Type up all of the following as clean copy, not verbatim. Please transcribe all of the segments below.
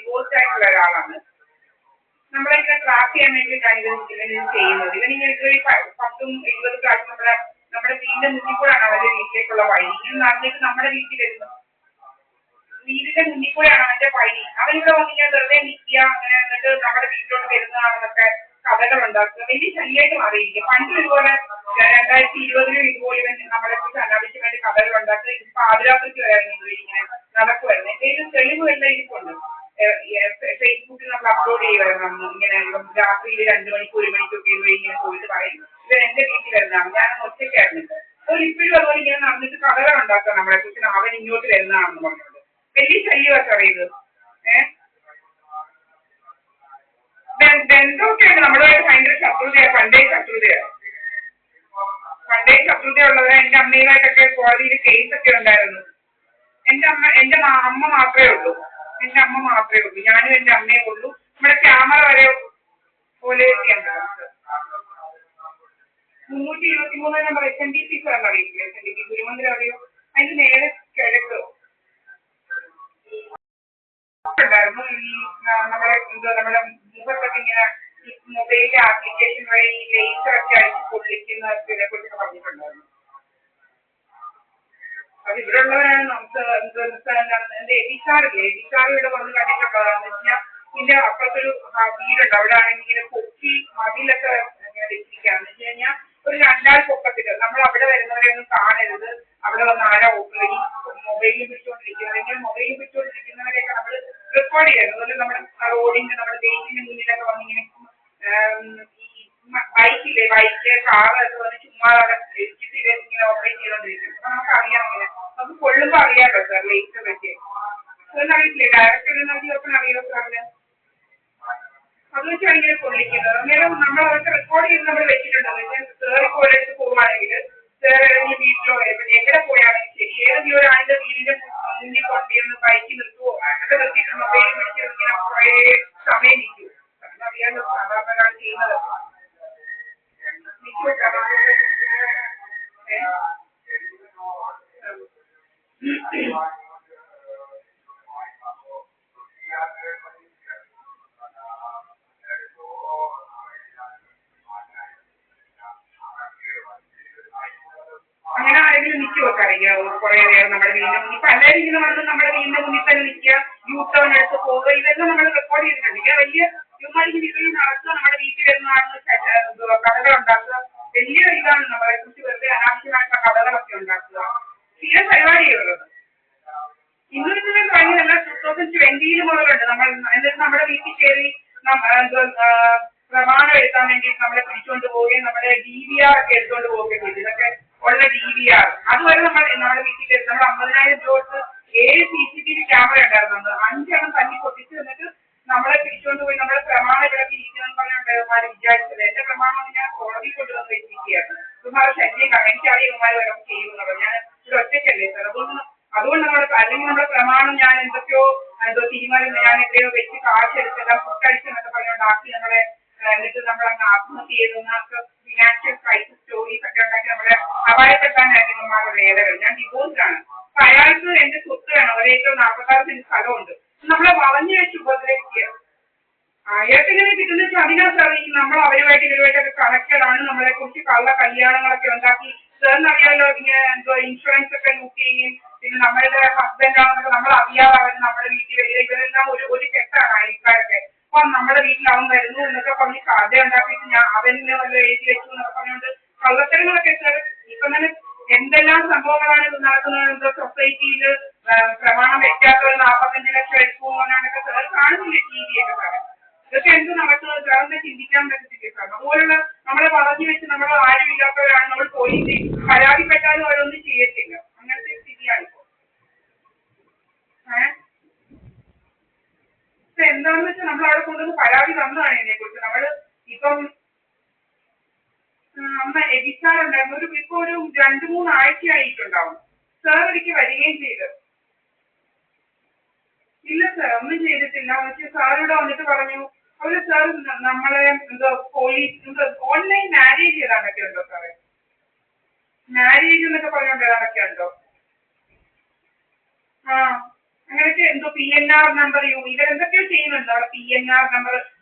Divorce ആയിട്ടുള്ള ഒരാളാണ്. നമ്മളിങ്ങനെ ട്രാക്ക് ചെയ്യാൻ വേണ്ടിയിട്ടാണ് ഇത് ചെയ്യുന്നത്. ഇവനിങ്ങനെ ഇതുവഴി 10-20 പ്രാവശ്യം നമ്മുടെ വീടിന്റെ മുന്നിൽ കൂടെയാണ് അവരുടെ വീട്ടിലേക്കുള്ള വഴി. ഇങ്ങനെ നടന്നിട്ട് നമ്മുടെ വീട്ടിൽ വരുന്നു, വീടിന്റെ മുന്നിൽ കൂടെയാണ് അവന്റെ വഴി. അവനിവിടെ വന്ന് ഞാൻ വെറുതെ നിൽക്കുക, അങ്ങനെ എന്നിട്ട് നമ്മുടെ വീട്ടിലോട്ട് വരുന്നതാണെന്നൊക്കെ കഥകൾ ഉണ്ടാക്കുക. വലിയ ശല്യമായിട്ട് മാറിയിരിക്കും. പണ്ടും ഇതുപോലെ 2020 ഇതുപോലെ ഇവൻ നമ്മളെ കുറിച്ച് അനാവശ്യമായിട്ട് കഥകൾ ഉണ്ടാക്കുക. ഇപ്പൊ ആതിരാത്രിക്ക് വരാൻ ഇങ്ങനെ നടക്കുമായിരുന്നു. എന്തെങ്കിലും തെളിവുമെല്ലാം ഇരിപ്പുണ്ട്. ഫേസ്ബുക്കിൽ നമ്മൾ അപ്ലോഡ് ചെയ്യുമായിരുന്നു. ഇങ്ങനെ രാത്രിയിൽ 2 മണിക്ക് 1 മണിക്കൊക്കെ ഇങ്ങനെ പോയിട്ട് പറയും ഇത് എന്റെ വീട്ടിൽ വരുന്നതാണ്, ഞാൻ ഒറ്റയ്ക്കായിരുന്നില്ല. അപ്പോൾ ഇപ്പോഴും അതുപോലെ ഇങ്ങനെ നടന്നിട്ട് കഥകൾ ഉണ്ടാക്കുക നമ്മളെ കുറിച്ച്, അവൻ ഇങ്ങോട്ട് വരുന്നതാണെന്ന് പറഞ്ഞത്. വലിയ ശല്യമൊക്കെ അറിയുന്നത്. ബന്ധമൊക്കെയാണ് നമ്മളുമായിട്ട് ഭയങ്കര ശത്രുതയാണ്. പണ്ടേ ശത്രുതയുള്ളവരെ. എന്റെ അമ്മയുമായിട്ടൊക്കെ കോടതിയിൽ കേസൊക്കെ ഉണ്ടായിരുന്നു. എന്റെ അമ്മ മാത്രമേ ഉള്ളൂ. ഞാനും എന്റെ അമ്മയേ ഉള്ളൂ. നമ്മുടെ ക്യാമറ വരെ പോലെ 323 നമ്പർ SNDP അറിയില്ല. SNDP ഗുരുമന്ദിരം അറിയോ? അതിന് നേരെ കിഴക്ക് ഉണ്ടായിരുന്നു. ഈ നമ്മുടെ മുഖത്തൊക്കെ ഇങ്ങനെ മൊബൈലിലെ ആപ്ലിക്കേഷൻ വഴി ലേസറൊക്കെ അടിച്ച് പൊള്ളിക്കുന്നതിനെ കുറിച്ചൊക്കെ പറഞ്ഞിട്ടുണ്ടായിരുന്നു. അത് ഇവിടെ ഉള്ളവരാണ്. നമുക്ക് എബിസാർ ഇവിടെ വന്ന് കണ്ടിട്ടുള്ളതാണെന്ന് വെച്ചാൽ ഇതിന്റെ അപ്പുറത്തൊരു വീടുണ്ട്. അവിടെ ആണെങ്കിൽ ഇങ്ങനെ പൊക്കി മതിലൊക്കെ വെച്ചിരിക്കുകയാണെന്ന് വെച്ച് കഴിഞ്ഞാൽ ഒരു 2 ആൾ പൊക്കത്തില് നമ്മൾ അവിടെ വരുന്നവരെ ഒന്നും കാണരുത്, അവിടെ വന്ന് ആരാ ഓപ്പറേറ്റ് മൊബൈലിൽ പിടിച്ചുകൊണ്ടിരിക്കുന്നത്. ഇങ്ങനെ മൊബൈലിൽ പിടിച്ചുകൊണ്ടിരിക്കുന്നവരെയൊക്കെ നമ്മൾ റെക്കോർഡ് ചെയ്യണം. അതുപോലെ നമ്മുടെ റോഡിന്റെ നമ്മുടെ ഗേറ്റിന്റെ മുന്നിലൊക്കെ വന്നിങ്ങനെ ബൈക്ക് കാറ് ഒക്കെ വന്ന് ചുമ്മാ വെച്ചിട്ട് ഇങ്ങനെ ഓപ്പറേറ്റ് ചെയ്തോണ്ടിരിക്കും. അപ്പൊ നമുക്കറിയാം, അങ്ങനെ നമുക്ക് കൊള്ളുമ്പോ അറിയാമല്ലോ സാർ ലേറ്റ് പറ്റി. അതൊന്നും അറിയില്ലേ? ഡയറക്റ്റ് നമുക്ക് അറിയോ സാറിന്? അത് വെച്ചാണ് ഇങ്ങനെ പൊള്ളിക്കുന്നത്. അന്നേരം നമ്മൾ അവർക്ക് റെക്കോർഡ് ചെയ്ത് നമ്മൾ വെച്ചിട്ടുണ്ടോ? സാറിപ്പോൾ ഒരിടത്ത് പോവുകയാണെങ്കിൽ സാർ ഏതെങ്കിലും വീട്ടിലോ എവിടെ പോയാണെങ്കിൽ ശരി, ഏതെങ്കിലും ഒരാളുടെ വീടിന്റെ മുന്നിൽ കൊണ്ടുവന്ന് ബൈക്ക് നിർത്തുവോ അതൊക്കെ നിർത്തിയിട്ട് മൊബൈൽ പിടിച്ച് ഇങ്ങനെ കുറേ സമയം നിൽക്കും. അറിയാമല്ലോ സാധാരണ ചെയ്യുന്നത്. അങ്ങനെ ആരെങ്കിലും നിൽക്കുമോ അറിയാമോ? കുറെ നേരം നമ്മുടെ വീടിന്റെ മുന്നിൽ ഇപ്പൊ എല്ലാവരും ഇങ്ങനെ വന്ന് നമ്മുടെ വീടിന്റെ മുന്നിൽ തന്നെ നിൽക്കുക, യൂ ടേൺ എടുത്ത് പോവുക, ഇതെല്ലാം നമ്മൾ റെക്കോർഡ് ചെയ്തിട്ടുണ്ട്. ഇങ്ങനെ വലിയ ഇവന്മാരിങ്ങനെ ഇവര് നടക്കുക, നമ്മുടെ വീട്ടിൽ വരുന്നതാണ് കഥകൾ ഉണ്ടാക്കുക. വലിയ ഇതാണ് നമ്മളെ കുറിച്ച് വെറുതെ അനാവശ്യമായിട്ടുള്ള കഥകളൊക്കെ ഉണ്ടാക്കുക. സ്ഥിര പരിപാടിയുള്ളത്. ഇന്നലെ കഴിഞ്ഞതല്ല, 2020 മുതലുണ്ട്. എന്നിട്ട് നമ്മുടെ വീട്ടിൽ കയറി പ്രമാണം എടുക്കാൻ വേണ്ടിയിട്ട് നമ്മളെ പിടിച്ചുകൊണ്ട് പോവുകയും നമ്മുടെ DVR ഒക്കെ എടുത്തുകൊണ്ട് പോവുകയും ചെയ്തു. ഇതൊക്കെ ഉള്ള DVR അതുവരെ നമ്മുടെ വീട്ടിൽ നമ്മൾ 50,000 രൂപ 7 CCTV ക്യാമറ ഉണ്ടായിരുന്നു. 5 എണ്ണം തല്ലി പൊട്ടിച്ച് എന്നിട്ട് നമ്മളെ പിടിച്ചുകൊണ്ട് പോയി നമ്മുടെ പ്രമാണം ഇവിടെ ഇരിക്കുന്നതെന്ന് പറഞ്ഞുകൊണ്ട് ഇവന്മാര് വിചാരിച്ചത്. എന്റെ പ്രമാണം ഞാൻ കോടതിയിൽ കൊണ്ടുവന്ന് വെച്ചിരിക്കുകയാണ്. ഇവന്മാരെ ശല്യം കാണാം. എനിക്കറിയാം ഇവന്മാര് വരെ ചെയ്യുന്നത്. ഞാൻ ഇവിടെ ഒറ്റയ്ക്കല്ലേ സാർ. അതുകൊണ്ട് അല്ലെങ്കിൽ നമ്മുടെ പ്രമാണം ഞാൻ എന്തൊക്കെയോ തീരുമാനം ഞാൻ എവിടെയോ വെച്ച് കാശെടുത്തെല്ലാം പുട്ടടിച്ചെന്നൊക്കെ പറഞ്ഞുകൊണ്ട് ആക്കി നമ്മളെ എന്നിട്ട് നമ്മളങ്ങ് ആത്മഹത്യ ചെയ്തെന്നൊക്കെ ഫിനാൻഷ്യൽ ക്രൈസിസ് സ്റ്റോറീസ് ഒക്കെ ഉണ്ടാക്കി നമ്മളെ അപായപ്പെടുത്താനായിരുന്നു ഇവന്മാരുടെ വേദകൾ. ഞാൻ ഡിവോഴ്സിലാണ്. അപ്പൊ അയാൾക്ക് എന്റെ സ്വത്ത് വേണം. 1 ഏക്കർ 46 സെന്റ് സ്ഥലമുണ്ട്. നമ്മളെ വളഞ്ഞു വെച്ച് ഉപദ്രവിക്കുക. അയാൾക്ക് ഇങ്ങനെ കിട്ടുന്ന വെച്ചാൽ അതിനകത്ത് അറിയിക്കും നമ്മൾ ഇവരുമായിട്ടൊക്കെ കണക്റ്റഡാണ്. നമ്മളെ കുറിച്ച് കള്ള കല്യാണങ്ങളൊക്കെ ഉണ്ടാക്കി. സാറിനറിയാമല്ലോ ഇങ്ങനെ ഇൻഷുറൻസ് ഒക്കെ ലൂട്ട് ചെയ്യുകയും പിന്നെ നമ്മളുടെ ഹസ്ബൻഡ് ആണെന്നൊക്കെ നമ്മൾ അറിയാതെ അവർ നമ്മുടെ വീട്ടിൽ വരിക. ഇവരെല്ലാം ഒരു കെട്ടാണ് അയൽക്കാരൊക്കെ. അപ്പൊ നമ്മുടെ വീട്ടിൽ അവൻ വരുന്നു എന്നൊക്കെ പറഞ്ഞ് കഥ ഉണ്ടാക്കിയിട്ട് അവന് വല്ല എഴുതി വെച്ചു എന്നൊക്കെ പറഞ്ഞുകൊണ്ട് കള്ളത്തരങ്ങളൊക്കെ സാർ ഇപ്പൊ തന്നെ എന്തെല്ലാം സംഭവങ്ങളാണ് നടക്കുന്നത്. സൊസൈറ്റിയിൽ പ്രമാണം വെക്കാത്തവർ 45 ലക്ഷം എടുക്കുമെന്നൊക്കെ സാർ കാണുന്നില്ലേ TV ഒക്കെ സാറേ? ഇതൊക്കെ എന്ത് നടക്കുന്നത് സാറിനെ ചിന്തിക്കാൻ പറ്റത്തില്ലേ സാർ? അതുപോലുള്ള നമ്മളെ പറഞ്ഞു വെച്ച് നമ്മൾ ആരും ഇല്ലാത്തവരാണ്. നമ്മൾ പോലീസിൽ പരാതിപ്പെട്ടാലും അവരൊന്നും ചെയ്യത്തില്ല. അങ്ങനത്തെ സ്ഥിതിയാണിപ്പോ. എന്താണെന്ന് വെച്ചാൽ നമ്മൾ അവിടെ കൊണ്ടുവന്ന് പരാതി തന്നതാണ് ഇതിനെക്കുറിച്ച്. നമ്മള് ഇപ്പം അമ്മ എബിസാറുണ്ടായിരുന്നു. ഇപ്പൊ ഒരു 2-3 ആഴ്ചയായിട്ടുണ്ടാവും. സാർ ഒരിക്കൽ വരികയും ചെയ്ത്. ഇല്ല സാർ ഒന്നും ചെയ്തിട്ടില്ല. പക്ഷെ സാറിവിടെ വന്നിട്ട് പറഞ്ഞു അവര് സാർ നമ്മളെ പോലീസ് ഓൺലൈൻ മാരേജ് ചെയ്താണ്ടൊക്കെ ഉണ്ടോ സാറേ? മാരേജ് എന്നൊക്കെ പറഞ്ഞുകൊണ്ട് ഏതാണ്ടൊക്കെ ഉണ്ടോ? അങ്ങനെയൊക്കെ എന്തോ PNR നമ്പർ ഇവരെന്തൊക്കെയോ ചെയ്യുന്നുണ്ട് അവിടെ. PNR നമ്പർ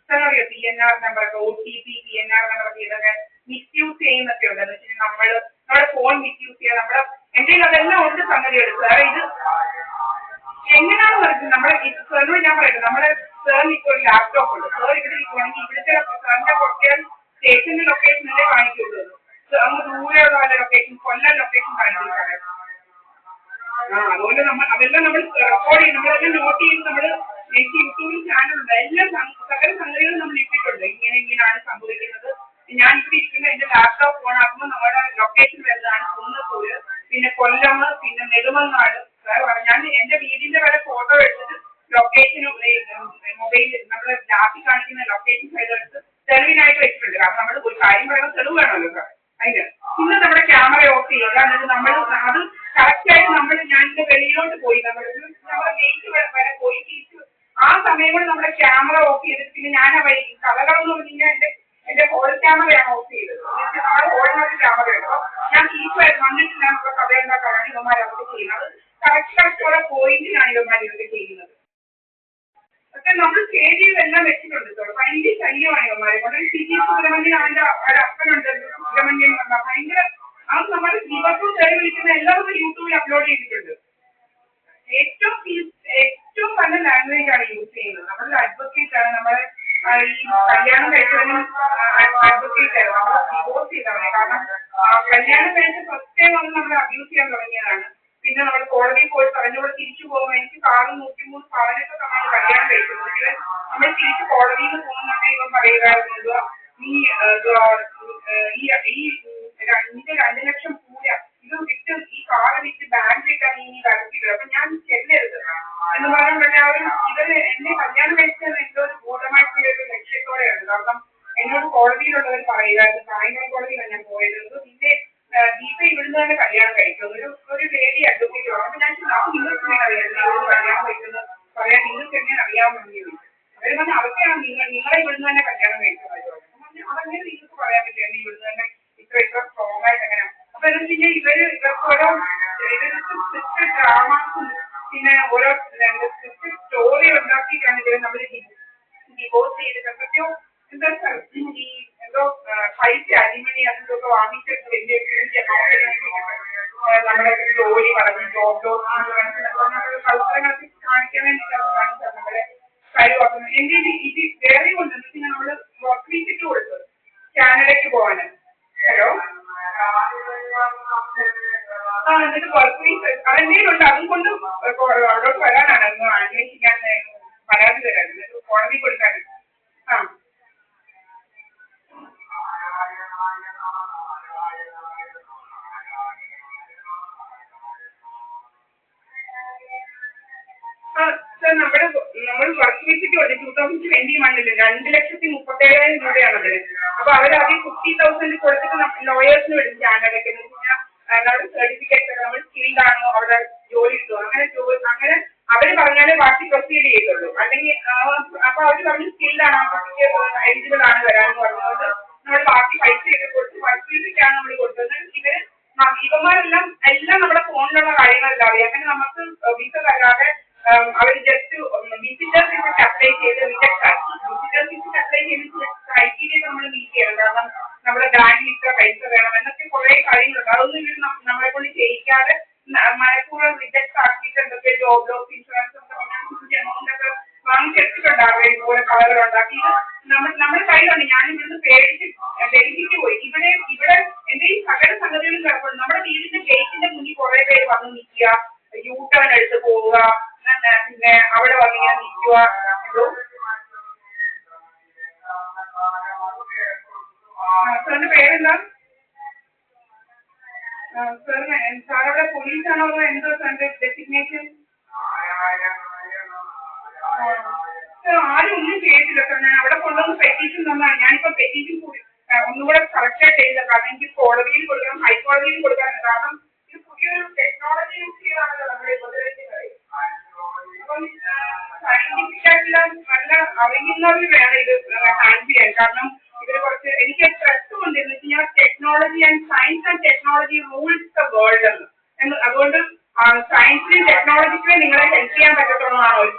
അറിയോ? PNR നമ്പറൊക്കെ OTP PNR നമ്പറൊക്കെ ഇതൊക്കെ മിസ്യൂസ് ചെയ്യുന്നൊക്കെ ഉണ്ട്. എന്ന് വെച്ചാൽ നമ്മുടെ ഫോൺ മിസ്യൂസ് ചെയ്യുക, നമ്മുടെ എന്തെങ്കിലും അതെല്ലാം ഉണ്ട് സംഗതികൾ. സാറേ ഇത് എങ്ങനെയാണെന്ന് പറയുന്നത് നമ്മുടെ സാറിനോട് ഞാൻ പറയട്ടെ, നമ്മുടെ സാറിന് ഇപ്പോൾ ഒരു ലാപ്ടോപ്പ് ഉണ്ട്. സാർ ഇവിടെ ഇരിക്കുവാണെങ്കിൽ ഇവിടുത്തെ സാറിന്റെ കുറച്ച് സ്റ്റേഷന്റെ ലൊക്കേഷനല്ലേ കാണിക്കുള്ളൂ. അങ്ങ് ദൂരെയുള്ള വല്ല ലൊക്കേഷൻ, കൊല്ലം ലൊക്കേഷൻ കാണിക്കുന്നത്. അതുകൊണ്ട് അതെല്ലാം നമ്മൾ റെക്കോർഡ് ചെയ്യും, നമ്മളെല്ലാം നോട്ട് ചെയ്ത് നമ്മൾ എനിക്ക് യൂട്യൂബിൽ ചാനലുണ്ട്, എല്ലാ സകല സംഗതികളും നമ്മൾ ഇട്ടിട്ടുണ്ട്. ഇങ്ങനെയാണ് സംഭവിക്കുന്നത്. ഞാൻ ഇവിടെ ഇരിക്കുന്ന എന്റെ ലാപ്ടോപ്പ് ഓൺ ആക്കുമ്പോൾ നമ്മുടെ ലൊക്കേഷൻ വരുന്നതാണ് കുന്നത്തൂര്, പിന്നെ കൊല്ലം, പിന്നെ നെടുമങ്ങാട്. ഞാൻ എന്റെ വീടിന്റെ വരെ ഫോട്ടോ എടുത്തിട്ട് ലൊക്കേഷനും മൊബൈൽ നമ്മൾ ലാപ്പിൽ കാണിക്കുന്ന ലൊക്കേഷൻ സൈഡ് എടുത്ത് തെളിവിനായിട്ട് വെച്ചിട്ടുണ്ട്. കാരണം നമ്മൾ ഒരു കാര്യം പറയുമ്പോൾ തെളിവ് വേണമല്ലോ സാർ അതിന്. പിന്നെ നമ്മുടെ ക്യാമറ ഓഫ് ചെയ്യുക, എന്നിട്ട് നമ്മൾ അത് കറക്റ്റായിട്ട് ഞാനിന്റെ വെളിയിലോട്ട് പോയി നമ്മുടെ ഗേറ്റ് വരെ പോയി തിരിച്ചു. ആ സമയം കൊണ്ട് നമ്മുടെ ക്യാമറ ഓഫ് ചെയ്തിട്ട് പിന്നെ ഞാൻ കഥകളെന്ന് പറഞ്ഞു കഴിഞ്ഞാൽ എന്റെ ഹോൾ ക്യാമറയാണ് ഓഫ് ചെയ്തത്. നമ്മുടെ ഹോളിനകത്ത് ക്യാമറ ഉണ്ട്. ഞാൻ തിരിച്ചു വന്നിട്ടില്ല നമ്മുടെ കഥ ഉണ്ടാക്കാനാണ് ഇവന്മാർ അതൊക്കെ ചെയ്യുന്നത്. കറക്റ്റുള്ള പോയിന്റിലാണ് ഇവന്മാർ ഇതൊക്കെ ചെയ്യുന്നത്. പക്ഷെ നമ്മൾ സ്റ്റേജിലെല്ലാം വെച്ചിട്ടുണ്ട് സാർ. ഭയങ്കര ശല്യമാണ് ഇവന്മാരെ കൊണ്ട്. സിജി സുബ്രഹ്മണ്യൻ അവന്റെ അപ്പനുണ്ട് സുബ്രഹ്മണ്യൻ എന്ന് പറഞ്ഞാൽ ഭയങ്കര. അത് നമ്മുടെ ദിവസവും തെറി വിളിക്കുന്ന എല്ലാവരും യൂട്യൂബിൽ അപ്ലോഡ് ചെയ്തിട്ടുണ്ട്. ഏറ്റവും നല്ല ലാംഗ്വേജ് ആണ് യൂസ് ചെയ്യുന്നത്. നമ്മളൊരു അഡ്വക്കേറ്റ് ആണ്. നമ്മളെ ഈ കല്യാണം കഴിച്ചവനും അഡ്വക്കേറ്റ് ആണ്. നമ്മൾ ഡിവോഴ്സ് ചെയ്തവനെ. കാരണം കല്യാണം കഴിച്ച ഫസ്റ്റ് ടൈം വന്ന് നമ്മളെ അബ്യൂസ് ചെയ്യാൻ തുടങ്ങിയതാണ്. പിന്നെ നമ്മൾ കോടതിയിൽ പോയി പറഞ്ഞുകൂടെ തിരിച്ചു പോകുമ്പോൾ എനിക്ക് 103 പവനൊക്കെ തമ്മിൽ കല്യാണം കഴിക്കുന്നത്. നമ്മൾ തിരിച്ച് കോടതിയിൽ നിന്ന് പോകുന്നുണ്ട്. ഇവൻ പറയുക നീ നിന്റെ 2 ലക്ഷം പൂര ഇത് വിറ്റ് ഈ കാറ് വിറ്റ് ബാങ്കിലിട്ടാ നീ വരച്ചിട്ട്. അപ്പൊ ഞാൻ ചെല്ലരുത് എന്ന് പറയുമ്പോഴേ ഇവര് എന്നെ കല്യാണം കഴിച്ചത് എന്തോ ഒരു ബോധമായിട്ടുള്ള ഒരു ലക്ഷ്യത്തോടെയാണ്. കാരണം എന്നോട് കോടതിയിലുള്ളവർ പറയുമായിരുന്നു, കായംകുളം കോടതിയിലാണ് ഞാൻ പോയത്, നിന്നെ ദീപ ഇവിടുന്ന് തന്നെ കല്യാണം കഴിക്കും, ഒരു ലേഡി അഡ്വക്കേറ്റ്. അപ്പൊ ഞാൻ നിങ്ങൾക്ക് എങ്ങനെ അറിയാം ഇവിടുന്ന് കല്യാണം കഴിക്കുന്നത് പറയാൻ നിങ്ങൾക്ക് എങ്ങനെ അറിയാമെന്ന് ചോദിച്ചു. അവര് പറഞ്ഞാൽ അതൊക്കെയാണ് നിങ്ങളെ ഇവിടുന്ന് തന്നെ കല്യാണം കഴിക്കുന്നത്. അതങ്ങനെ നിങ്ങൾക്ക് പറയാൻ പറ്റില്ല എന്നെ ഇവിടുന്ന് തന്നെ ഇത്ര സ്ട്രോങ് ആയിട്ട് എങ്ങനെ. അപ്പൊ എന്താ വെച്ച് കഴിഞ്ഞാൽ ഇവർക്ക് ഓരോ സ്ക്രിപ്റ്റ് ഡ്രാമാസും പിന്നെ ഓരോ സ്ക്രിപ്റ്റ് സ്റ്റോറി ഉണ്ടാക്കിയിട്ടാണ് ഇവർ നമ്മൾ ഡിവോഴ്സ് ചെയ്തിട്ട് എന്തൊക്കെയോ എന്താ ഈ എന്തോ പൈസ അരിമണി അതൊക്കെ വാങ്ങിച്ചിട്ട് വലിയ നമ്മുടെ ജോലി പറഞ്ഞ് ജോബ് മത്സരങ്ങളൊക്കെ കാണിക്കാൻ വേണ്ടിയിട്ടാണ് കാണിച്ചത് നമ്മളെ കഴിവാക്കുന്നത്. എന്റെ ഇത് വേറെ കൊണ്ടെന്ന് വെച്ചാൽ നമ്മള് വർക്ക് വിസിറ്റ് കൊടുത്തത് കാനഡയ്ക്ക് പോകാന്. ഹലോ എന്നിട്ട് വർക്ക് വിസ അതെന്തെങ്കിലും ഉണ്ട്. അതും കൊണ്ട് അവിടോട്ട് വരാനാണ് ഒന്ന് അന്വേഷിക്കാൻ, പരാതി തരാൻ, എന്നിട്ട് കോടതി കൊടുക്കാൻ. ആ സാർ നമ്മൾ വർക്ക് വിസിറ്റ് കൊണ്ട് 2021 2,37,000 രൂപയാണത്. അപ്പൊ അവരതിൽ 50,000 കൊടുത്തിട്ട് ലോയേഴ്സിന് വിടും കാനഡയ്ക്ക്. എന്ന് വെച്ചാൽ നമ്മുടെ സർട്ടിഫിക്കറ്റ് നമ്മൾ സ്കിൽഡ് ആണോ അവിടെ ജോലി കിട്ടുമോ അങ്ങനെ അവര് പറഞ്ഞാലേ ബാക്കി പ്രൊസീഡ് ചെയ്തുള്ളൂ. അല്ലെങ്കിൽ അപ്പൊ അവര് പറഞ്ഞു സ്കിൽഡ് ആണ്, എലിജിബിൾ ആണ് വരാമെന്ന് പറഞ്ഞുകൊണ്ട് നമ്മൾ ബാക്കി പൈസ ഒക്കെ കൊടുത്ത് വർക്ക് വിസിറ്റാണ് നമ്മൾ കൊടുത്തത്. ഇവന്മാരെല്ലാം നമ്മുടെ ഫോണിലുള്ള കാര്യങ്ങളെല്ലാം അറിയാം. അങ്ങനെ നമുക്ക് വിസ തരാതെ അവർ ജസ്റ്റ് വിസിറ്റേഴ്സ് വിസിറ്റ് അപ്ലൈ ചെയ്ത് റിജക്ട് ആക്കി. വിസിറ്റേഴ്സ് വിസിറ്റ് അപ്ലൈ ചെയ്ത് ക്രൈറ്റീരിയ നമ്മൾ മീറ്റ് ചെയ്യണം. കാരണം നമ്മുടെ ബാങ്കിൽ ഇത്ര പൈസ വേണം എന്നൊക്കെ കുറെ കാര്യങ്ങളുണ്ട്. അതൊന്നും ഇവർ നമ്മളെ കൊണ്ട് ചെയ്യിക്കാതെ മനഃപൂർവ്വം റിജക്ട് ആക്കിയിട്ട് എന്തൊക്കെ ജോബ് ലോസ് ഇൻഷുറൻസ് എമൗണ്ട് ഒക്കെ വാങ്ങിച്ചെടുത്തിട്ടുണ്ടാവുക. ഇതുപോലെ കളകൾ ഉണ്ടാക്കി നമ്മുടെ കയ്യിലുണ്ട്. ഞാൻ ഇവിടുന്ന് പേടിച്ച് ഡൽഹിക്ക് പോയി. ഇവിടെ എന്റെ ഈ സകല സംഗതികളും കിടപ്പുണ്ട്. നമ്മുടെ വീടിന്റെ ഗേറ്റിന്റെ മുന്നിൽ കുറെ പേര് വന്ന് നിൽക്കുക, യൂട്ടേൺ എടുത്ത് പോവുക, പിന്നെ അവിടെ വന്നിങ്ങനെ നിൽക്കുക. സാറിന്റെ പേരെന്താ? സാറവിടെ പോലീസാണോ എന്തോ സാറിന്റെ ഡെസിഗ്നേഷൻ? ആരും ഒന്നും ചെയ്തില്ല സാർ. ഞാൻ അവിടെ കൊണ്ടുവന്ന് പെറ്റീഷൻ തന്നാണ്. ഞാനിപ്പോ പെറ്റീഷൻ ഒന്നുകൂടെ കറക്റ്റായിട്ട് ചെയ്തില്ല. കാരണം എനിക്ക് കോടതിയിൽ കൊടുക്കണം, ഹൈക്കോടതിയിൽ കൊടുക്കാനുണ്ട്. കാരണം ഇത് പുതിയൊരു ടെക്നോളജി യൂസ് ചെയ്താണല്ലോ നമ്മുടെ ഉപദ്രവിക്കുന്നത്. അപ്പം സയന്റിഫിക് ആയിട്ടുള്ള നല്ല അറിയുന്നവർ വേണം ഇത് ഹാൻഡിൽ ചെയ്യാൻ. കാരണം ഇതിന് കുറച്ച് എനിക്ക് സ്ട്രെസ് കൊണ്ടിരുന്നു വെച്ച് കഴിഞ്ഞാൽ technology and science and technology rules the world എന്ന്. അതുകൊണ്ട് സയൻസിലും ടെക്നോളജിക്കലും നിങ്ങളെ ഹെൽപ്പ് ചെയ്യാൻ പറ്റത്തുള്ളൂ എന്നാണ് ഒരു